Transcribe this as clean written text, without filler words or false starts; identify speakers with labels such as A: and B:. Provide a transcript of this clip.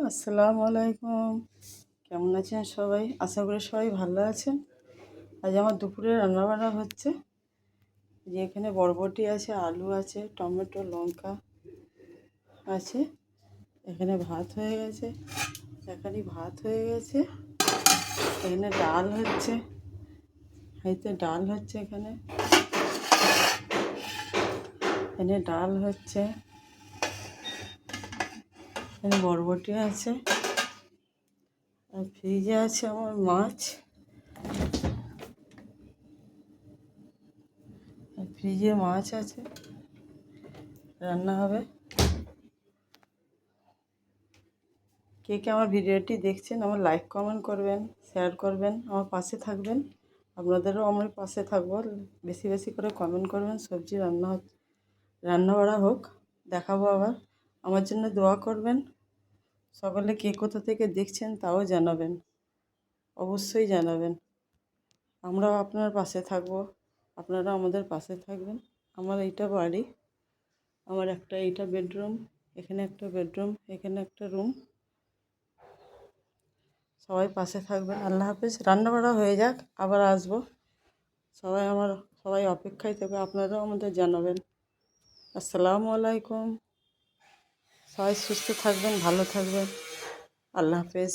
A: আসসালামু আলাইকুম। কেমন আছেন সবাই? আশা করি সবাই ভালো আছেন। আজ আমার দুপুরে রান্নাবান্না হচ্ছে। যে এখানে বরবটি আছে, আলু আছে, টমেটো, লঙ্কা আছে। এখানে ভাত হয়ে গেছে। এখানে ভাত হয়ে গেছে। এখানে ডাল হচ্ছে। ডাল হচ্ছে এখানে ডাল হচ্ছে। এখানে বরবটি আছে। আর ফ্রিজে আছে আমার মাছ। ফ্রিজে মাছ আছে, রান্না হবে। কে কে আমার ভিডিওটি দেখছেন আমার লাইক কমেন্ট করবেন, শেয়ার করবেন, আমার পাশে থাকবেন। আপনাদেরও আমার পাশে থাকবো। বেশি বেশি করে কমেন্ট করবেন। সবজি রান্না করা হোক, দেখাবো আবার। আমার জন্য দোয়া করবেন। সকলে কে কোথা থেকে দেখছেন তাও জানাবেন, অবশ্যই জানাবেন। আমরাও আপনার পাশে থাকবো, আপনারা আমাদের পাশে থাকবেন। আমার এইটা বাড়ি। আমার এইটা বেডরুম। এখানে একটা বেডরুম, এখানে একটা রুম। সবাই পাশে থাকবেন। আল্লাহ হাফেজ। রান্না বাড়া হয়ে যাক, আবার আসবো। সবাই অপেক্ষায় থাকবে। আপনারাও আমাদের জানাবেন। আসসালামু আলাইকুম। সবাই সুস্থ থাকবেন, ভালো থাকবেন। আল্লাহ হাফেজ।